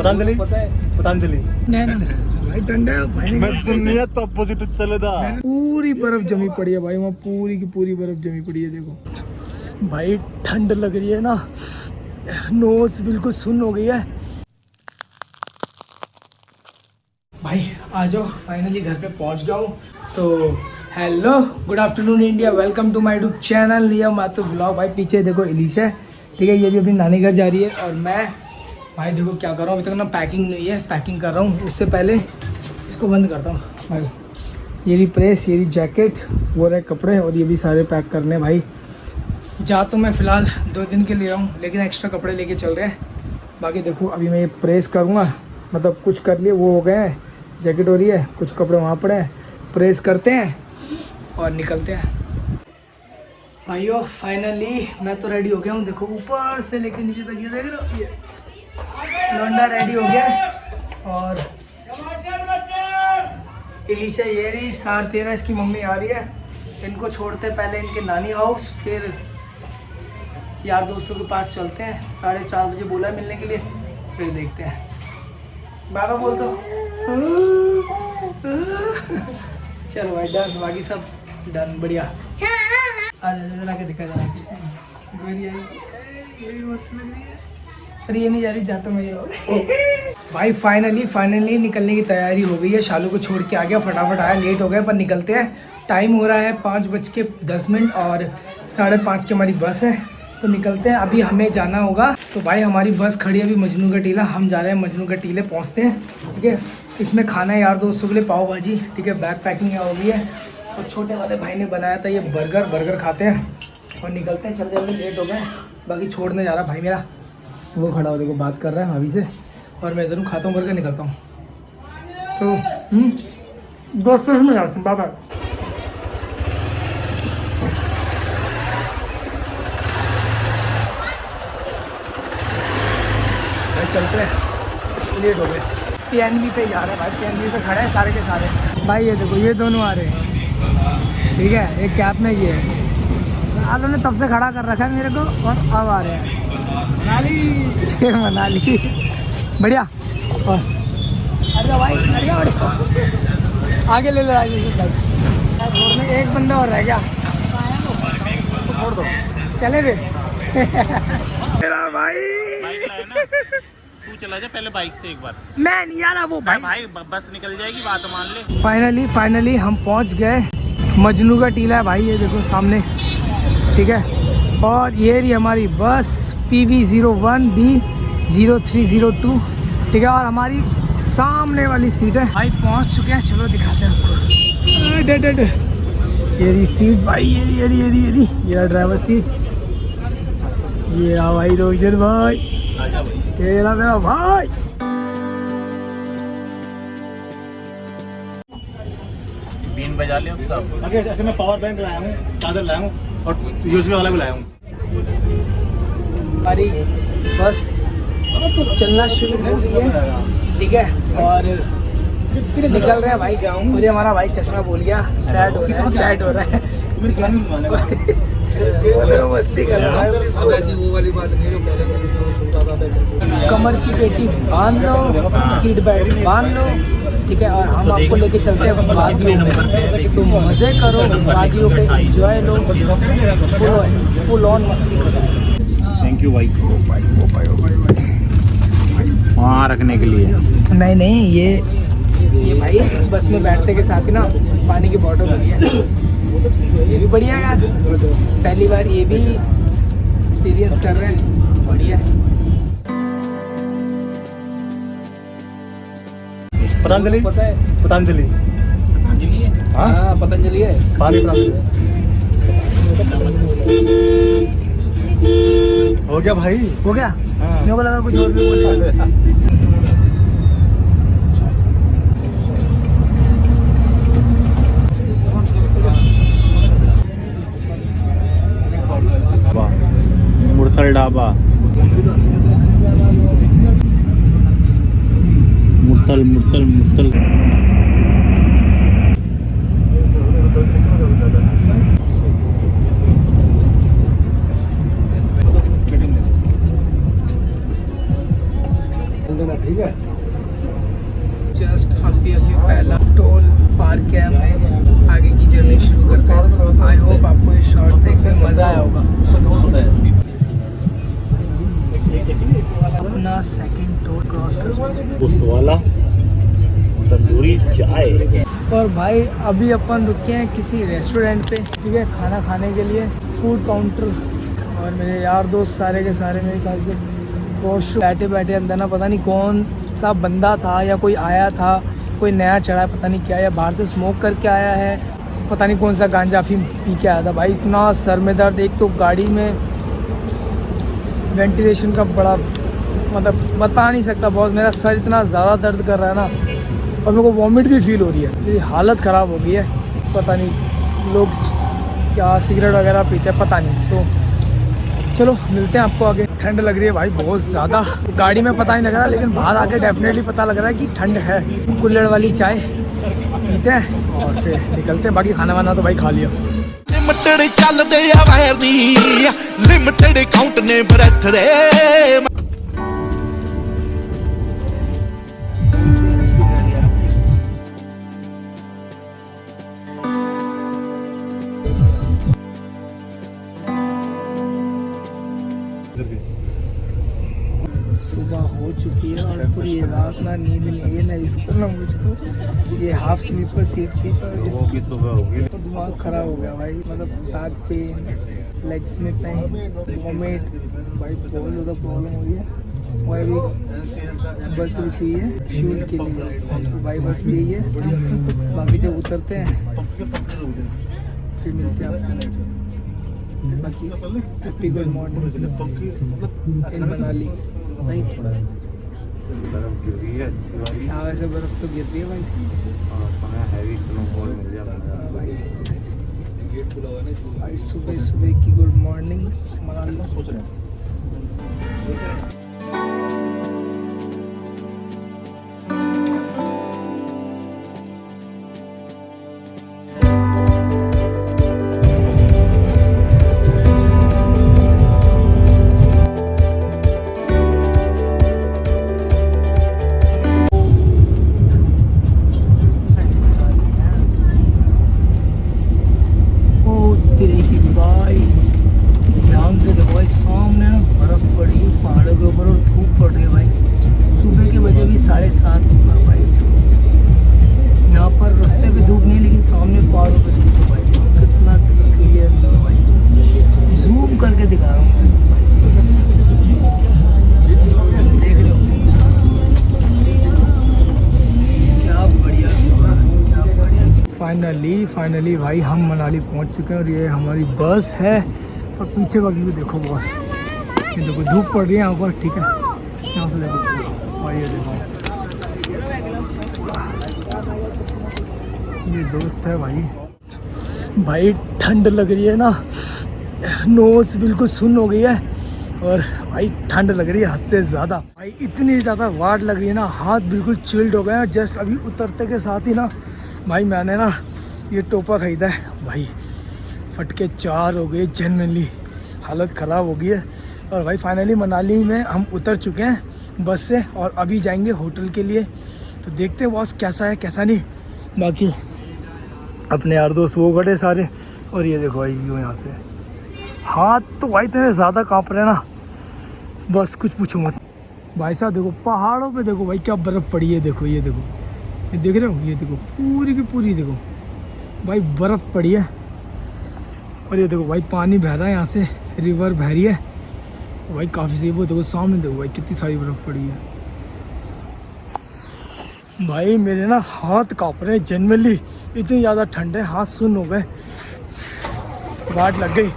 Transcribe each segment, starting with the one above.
पतंजलि पतंजलि भाई ठंडा मैं दुनिया तो अपोजिट चले था। पूरी बर्फ जमी पड़ी है भाई, वहाँ पूरी की पूरी बर्फ जमी पड़ी है। देखो भाई ठंड लग रही है ना, नोज बिल्कुल सुन्न हो गई है। भाई आ जाओ, फाइनली घर पे पहुंच गया हूँ। तो hello good afternoon India, welcome to my YouTube channel लिया मातु ब्लॉग। भाई पीछे देखो इलिशा है, ठीक है, ये भी अपनी नानी घर जा रही है। और मैं भाई देखो क्या कर रहा हूँ, अभी तक ना पैकिंग नहीं है, पैकिंग कर रहा हूँ। उससे पहले इसको बंद करता हूँ भाई। ये रही प्रेस, ये रही जैकेट, वो रहे कपड़े, और ये भी सारे पैक करने हैं भाई। जा तो मैं फ़िलहाल 2 दिन के लिए रहा हूँ, लेकिन एक्स्ट्रा कपड़े लेके चल रहे हैं। बाकी देखो अभी मैं ये प्रेस करूँगा, मतलब कुछ कर लिए वो हो गए हैं, जैकेट हो रही है, कुछ कपड़े वहाँ पड़े हैं, प्रेस करते हैं और निकलते हैं। भाइयों फाइनली मैं तो रेडी हो गया हूँ। देखो ऊपर से लेके नीचे तक ये देख रहे हो, ये लौंडा रेडी हो गया है। और इलिशा ये रही, 13:30 इसकी मम्मी आ रही है। इनको छोड़ते पहले इनके नानी हाउस, फिर यार दोस्तों के पास चलते हैं। 4:30 बजे बोला है मिलने के लिए, फिर देखते हैं। बाबा बोल दो। चलो भाई डन, बाकी सब डन, बढ़िया। आ जरा के दिखा जरा, ये भी मस्त लग रही है। अरे ये नहीं जा रही, जाता मैं ये भाई फाइनली निकलने की तैयारी हो गई है। शालू को छोड़ के आ गया, फटाफट आया, लेट हो गया पर निकलते हैं। टाइम हो रहा है 5:10 और 5:30 की हमारी बस है, तो निकलते हैं। अभी हमें जाना होगा, तो भाई हमारी बस खड़ी है अभी मजनू का टीला, हम जा रहे हैं मजनू का टीले, पहुँचते हैं, ठीक है। इसमें खाना है यार दोस्तों के लिए, पाव भाजी, ठीक है, बैग पैकिंग हो गई है। और छोटे वाले भाई ने बनाया था ये बर्गर खाते हैं और निकलते हैं। जल्दी लेट हो गए। बाकी छोड़ने जा रहा भाई मेरा, वो खड़ा हो देखो, बात कर रहा है भाभी से, और मैं इधर खाता हूँ बर्गर, निकलता हूँ। तो दोस्तों में जाता हूँ, बाबा। चलते हैं, लेट हो गए। PNB पे जा रहे हैं भाई, PNB पे खड़े हैं सारे के सारे भाई। ये देखो ये दोनों आ रहे हैं, ठीक है, एक कैप में ये है। आलों ने तब से खड़ा कर रखा है मेरे को, और अब आ रहे हैं मनाली। बढ़िया। और अरे भाई आगे ले लो भाई, एक बंदा और रह गया, छोड़ दो, चले वे। मेरा भाई तू चला जा पहले बाइक से एक बार। मैं नहीं आ रहा, वो भाई बस निकल जाएगी, बात मान ले। फाइनली हम पहुंच गए। मजनू का टीला है भाई, ये देखो सामने, ठीक है। और ये रही हमारी बस PV01B0302, ठीक है। और हमारी सामने वाली सीट है भाई, पहुंच चुके हैं। चलो दिखाते हैं आपको। ये रही सीट भाई, ये रही ड्राइवर सीट। ये रहा भाई रोशन भाई, ये रहा मेरा भाई। बीन बजा ले उसका। ऐसे मैं पावर बैंक लाया हूँ, चार्जर लाया हूँ, और USB वाला भी लाया हूँ। हमारी बस चलना शुरू हो गई है, ठीक है। और निकल रहे हैं भाई। मुझे हमारा भाई चश्मा भूल गया, सैड हो रहा है। मस्ती कर रहा है। कमर की पेटी बांध लो, सीट बेल्ट बांध लो, ठीक है। और हम आपको लेके चलते हैं वादियों में, तो मज़े करो, वादियों पे एंजॉय लो, फुल ऑन मस्ती करो। थैंक यू भाई, वहाँ रखने के लिए। नहीं, ये भाई बस में बैठते के साथ ही ना पानी की बॉटल होती है, ये भी बढ़िया यार। पहली बार ये भी एक्सपीरियंस कर रहे हैं, बढ़िया। पतंजलि पतंजलि है। हाँ पतंजलि है, पानी हो गया भाई, हो गया। हाँ। मेरे को लगा कुछ और भी बोल। मुरथल ढाबा, मुरथल। ठीक है। जस्ट अभी पहला टोल पार किया हमने, आगे की जर्नी शुरू करते हैं। आई होप आपको ये शॉट देखने में मज़ा आया होगा। अपना सेकंड टोल क्रॉस कर वाला तंदूरी चाय। और भाई अभी अपन रुके हैं किसी रेस्टोरेंट पे, ठीक है, खाना खाने के लिए, फूड काउंटर। और मेरे यार दोस्त सारे के सारे मेरे ख्याल से बहुत बैठे बैठे अंदर ना, पता नहीं कौन सा बंदा था या कोई आया था, कोई नया चढ़ा है पता नहीं क्या, या बाहर से स्मोक करके आया है, पता नहीं कौन सा गांजा अफीम पी के आया था। भाई इतना सर में दर्द, एक तो गाड़ी में वेंटिलेशन का बड़ा मतलब बता नहीं सकता बॉस, मेरा सर इतना ज़्यादा दर्द कर रहा है ना, और मेरे को वॉमिट भी फील हो रही है, मेरी हालत ख़राब हो गई है। पता नहीं लोग क्या सिगरेट वगैरह पीते हैं पता नहीं। तो चलो मिलते हैं आपको आगे। ठंड लग रही है भाई बहुत ज़्यादा, गाड़ी में पता नहीं लग रहा, लेकिन बाहर आके डेफिनेटली पता लग रहा है कि ठंड है। कुल्हड़ वाली चाय पीते हैं और फिर निकलते हैं। बाकी खाना वाना तो भाई खा लिया। लिमिटेड चलदे a wire the, limited count ने ब्रेथ रे। सुबह हो चुकी है और पूरी रात ना नींद नहीं है ना इसको ना मुझको। ये हाफ स्लीपर सीट थी तो इसकी सुबह होगी। तो दिमाग ख़राब हो गया भाई, मतलब बैक पेन, लेग्स में पेन, वॉमिट, भाई बहुत ज़्यादा प्रॉब्लम हो रही है। और अभी बस रुकी है फ्यूल के लिए, तो भाई बस यही है। बाकी जब उतरते हैं फिर मिलते हैं आपको। बाकी हैप्पी गुड मॉर्निंग इन मनाली। यहाँ वैसे बर्फ़ तो गिर रही है भाई। भाई सुबह सुबह की गुड मॉर्निंग मनाली। फाइनली भाई हम मनाली पहुंच चुके हैं और ये हमारी बस है। और पीछे का व्यू देखो बॉस, ये देखो धूप पड़ रही है यहाँ पर, ठीक है, यहाँ से देखो भाई, ये देखो ये दोस्त है भाई। भाई ठंड लग रही है ना, नोज़ बिल्कुल सुन्न हो गई है और भाई ठंड लग रही है हद से ज़्यादा। भाई इतनी ज़्यादा वाट लग रही है ना, हाथ बिल्कुल चिल्ड हो गए हैं। जस्ट अभी उतरते के साथ ही ना भाई मैंने ना ये टोपा ख़रीदा है भाई, फटके 4 हो गए, जेन्युइनली हालत ख़राब हो गई है। और भाई फाइनली मनाली में हम उतर चुके हैं बस से और अभी जाएंगे होटल के लिए। तो देखते हैं बॉस कैसा है कैसा नहीं। बाकी अपने यार दोस्त वो खड़े सारे, और ये देखो भाई व्यू यहाँ से, हाथ तो भाई इतने ज़्यादा काँप रहे हैं ना, बस कुछ पूछो मत। भाई साहब देखो पहाड़ों पे देखो भाई क्या बर्फ़ पड़ी है, देखो ये देखो, ये देख रहे हो, ये देखो पूरी की पूरी देखो भाई बर्फ़ पड़ी है। और ये देखो भाई पानी बह रहा है यहाँ से, रिवर बह रही है भाई काफ़ी सही। वो देखो सामने देखो भाई कितनी सारी बर्फ़ पड़ी है। भाई मेरे ना हाथ काँप रहे हैं जेन्युइनली, इतनी ज़्यादा ठंड है, हाथ सुन्न हो गए, वाट लग गई।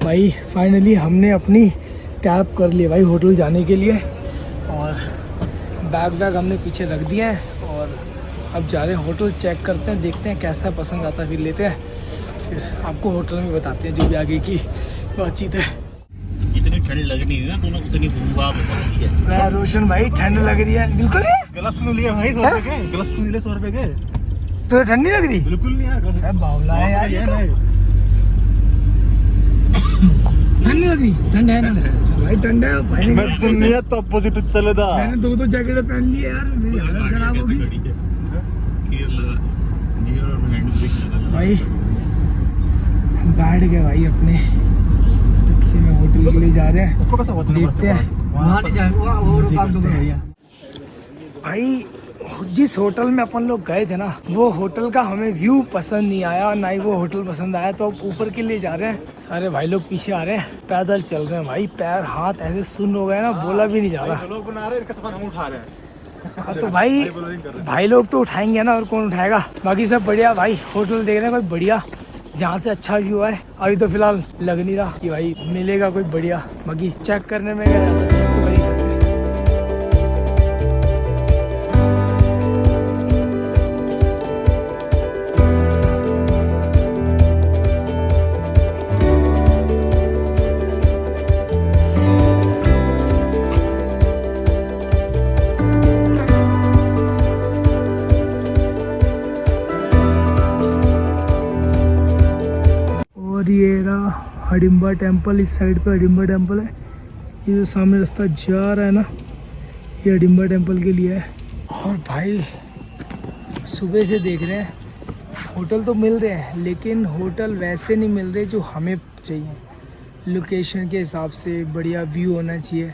भाई फाइनली हमने अपनी कैब कर ली भाई होटल जाने के लिए, और बैग हमने पीछे रख दिया है और अब जा रहे हैं होटल। चेक करते हैं, देखते हैं कैसा पसंद आता है, फिर लेते हैं, फिर आपको होटल में बताते हैं जो भी आगे की बातचीत है। जितनी ठंड लग रही है ना दोनों उतनी घूमगा है। मैं रोशन भाई ठंड लग रही है बिल्कुल नहीं। ग्लव्स क्यों लिए भाई 100 रुपए के? ग्लव्स क्यों लिए 100 रुपए के? तो ठंड नहीं लग रही? बिल्कुल नहीं यार, बावला है यार ये तो। ठंड नहीं लग रही? ठंड है ना भाई, ठंड है भाई। मैं दुनिया तो अपोजिट चले था। मैंने 2 जैकेट पहन ली यार, मेरी हालत खराब होगी भाई। बैठ गए भाई अपने टैक्सी में, होटल के लिए जा रहे हैं, देखते हैं भाई। जिस होटल में अपन लोग गए थे ना, वो होटल का हमें व्यू पसंद नहीं आया और ना ही वो होटल पसंद आया, तो अब ऊपर के लिए जा रहे हैं। सारे भाई लोग पीछे आ रहे हैं, पैदल चल रहे हैं भाई। पैर हाथ ऐसे सुन्न हो गए ना, बोला भी नहीं जा रहा। लोग बना रहे हैं, इनका सामान हम उठा रहे हैं। हाँ तो भाई लोग तो उठाएंगे ना, और कौन उठाएगा। बाकी सब बढ़िया भाई, होटल देख रहे हैं कोई बढ़िया जहाँ से अच्छा व्यू है। अभी तो फिलहाल लग नहीं रहा कि भाई मिलेगा कोई बढ़िया, बाकी चेक करने में गया तो चेक तो कर ही सकते हैं। और ये रहा हडिम्बा टेम्पल, इस साइड पे हडिम्बा टेम्पल है। ये जो सामने रास्ता जा रहा है ना, ये हडिम्बा टेम्पल के लिए है। और भाई सुबह से देख रहे हैं, होटल तो मिल रहे हैं लेकिन होटल वैसे नहीं मिल रहे जो हमें चाहिए। लोकेशन के हिसाब से बढ़िया व्यू होना चाहिए,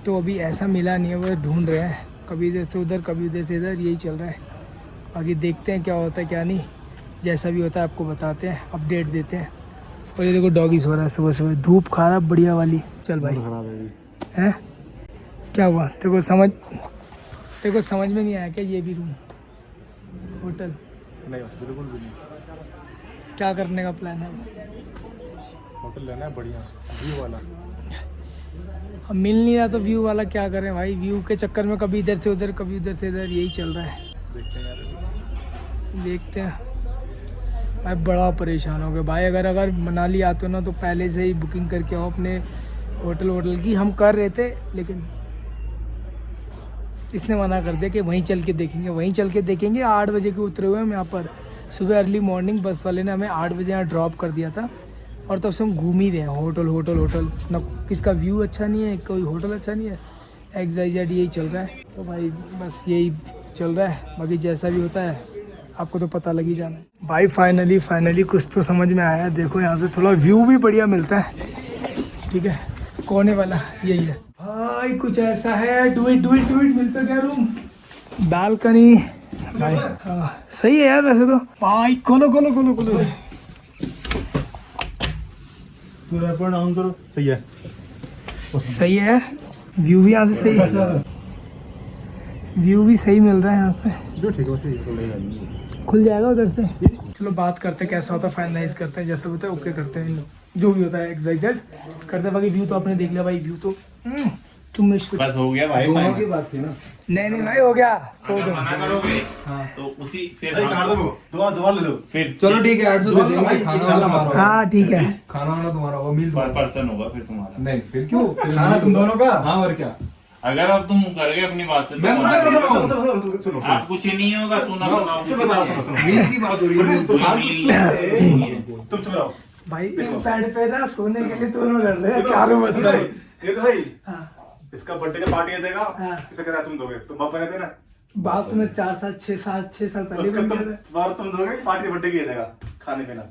तो अभी ऐसा मिला नहीं है। वो ढूंढ रहे हैं, कभी इधर से उधर, कभी उधर से इधर, यही चल रहा है। बाकी देखते हैं क्या होता है क्या नहीं। जैसा भी होता है आपको बताते हैं, अपडेट देते हैं। और ये देखो डॉगी सो रहा है सुबह सुबह, धूप खा रहा बढ़िया वाली। चल भाई है क्या हुआ? तेरे को समझ में नहीं आया क्या ये भी रूम होटल? नहीं बिल्कुल भी नहीं। क्या करने का प्लान है? होटल लेना है बढ़िया व्यू वाला। अब मिल नहीं रहा तो व्यू वाला क्या करें भाई। व्यू के चक्कर में कभी इधर से उधर, कभी उधर से इधर, यही चल रहा है। देखते हैं भाई, बड़ा परेशान हो गया भाई। अगर मनाली आते हो ना तो पहले से ही बुकिंग करके आओ अपने होटल की। हम कर रहे थे लेकिन इसने मना कर दिया कि वहीं चल के देखेंगे। 8 बजे के उतरे हुए हम यहाँ पर, सुबह अर्ली मॉर्निंग। बस वाले ने हमें 8 बजे यहाँ ड्रॉप कर दिया था और तब से हम घूम ही रहे हैं होटल। ना किसका व्यू अच्छा नहीं है, कोई होटल अच्छा नहीं है, XYZ यही चल रहा है। तो भाई बस यही चल रहा है। बाकी जैसा भी होता है आपको तो पता लग ही जाना है भाई। फाइनली कुछ तो समझ में आया। देखो यहाँ से थोड़ा व्यू भी बढ़िया मिलता है, ठीक है। कोने वाला यही है भाई, कुछ ऐसा है। डू इट मिलता क्या रूम? बालकनी भाई। हाँ सही है यार वैसे तो। भाई खोलो ऑन करो। सही है, सही है। व्यू भी यहाँ से सही, व्यू भी सही मिल रहा है यहाँ से। जो ठीक है सही खुल जाएगा उधर से। चलो बात करते हैं कैसा होता है, फाइनलाइज करते हैं। जैसा होता है ओके करते हैं, इन लोग जो भी होता है XYZ करते हैं। बाकी व्यू तो आपने देख लिया भाई, व्यू तो बस हो गया भाई। दोनों की बात थी ना। नहीं भाई हो गया। सो जाओ। मना करोगे तो उसी फिर दुआ ले लो फिर। चलो ठीक है 800 दे देंगे। खाना हाँ ठीक है, खाना वाना तुम्हारा होगा, मील पर पर्सन होगा फिर तुम्हारा। नहीं फिर क्यों? खाना तुम दोनों का। हाँ और क्या। अगर अब तुम कर गए अपनी बात से, मैं सुनो आप कुछ ही नहीं होगा। सुना मील की बात हो रही है। तुम चुप रहो भाई इस बेड पे ना सोने के लिए दोनों लड़ रहे हैं, चारों बस रहे। ये तो भाई हाँ इसका बर्थडे का पार्टी ये देगा। हाँ। इसे करा तुम दोगे, तुम बाप बने थे ना। बात तुम्हें 6 साल पहले उसका बन तुम गया था। बार तुम दोगे, पार्टी बर्थडे की ये देगा, खाने पीना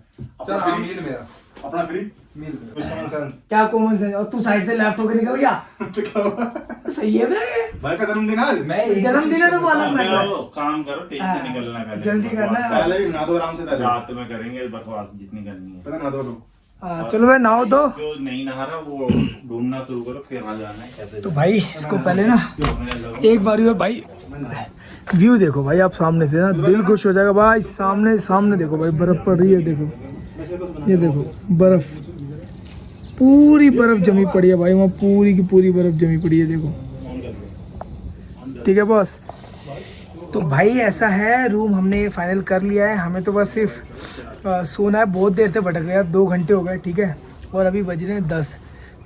चल हाँ मील मेरा, अपना फ्री मील कुछ कॉमन सेंस। क्या कॉमन सेंस? और तू साइड से लेफ्ट होकर निकल गया। तो क्या हुआ? सही है भाई, भाई का जन्मदिन आज। मैं जन्मदिन है तो बोला मैं। काम करो, टेंशन हाँ, निकलना पहले। जल्दी करना है। पहले ही नहा दो आराम से, पहले रात में करेंगे बकवास जितनी करनी है। पता नहा दो। हाँ चलो मैं नहाओ दो। जो नहीं नहा रहा वो ढूंढना शुरू करो, फिर आ जाना है कैसे। तो भाई इसको पहले ना एक बार ये भाई व्यू देखो भाई, आप सामने से ना दिल खुश हो जाएगा भाई। सामने देखो भाई, बर्फ पड़ रही है। देखो ये देखो बर्फ, पूरी बर्फ जमी पड़ी है भाई, वहाँ पूरी की पूरी बर्फ जमी पड़ी है। देखो ठीक है बॉस। तो भाई ऐसा है, रूम हमने फाइनल कर लिया है। हमें तो बस सिर्फ सोना है। बहुत देर से भटक रहे हैं, 2 घंटे हो गए, ठीक है। और अभी बज रहे हैं 10।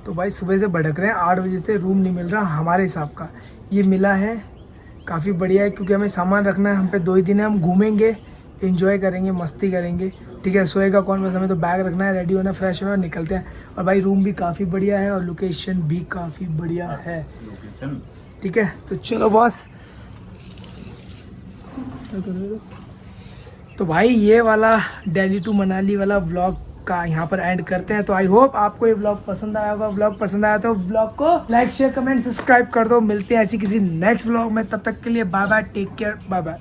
तो भाई सुबह से भटक रहे हैं, 8 बजे से रूम नहीं मिल रहा हमारे हिसाब का। ये मिला है, काफ़ी बढ़िया है, क्योंकि हमें सामान रखना है। हम पे 2 ही दिन है, हम घूमेंगे, एंजॉय करेंगे, मस्ती करेंगे, ठीक है, सोएगा कौन, बस हमें तो बैग रखना है, रेडी होना, फ्रेश होना, निकलते हैं। और भाई रूम भी काफ़ी बढ़िया है और लोकेशन भी काफ़ी बढ़िया है। ठीक है, तो चलो बॉस। तो भाई ये वाला दिल्ली टू मनाली वाला व्लॉग का यहाँ पर एंड करते हैं। तो आई होप आपको ये व्लॉग पसंद आया होगा। व्लॉग पसंद आया तो व्लॉग को लाइक शेयर कमेंट सब्सक्राइब कर दो। मिलते हैं ऐसी किसी नेक्स्ट व्लॉग में, तब तक के लिए bye bye, take care, bye bye.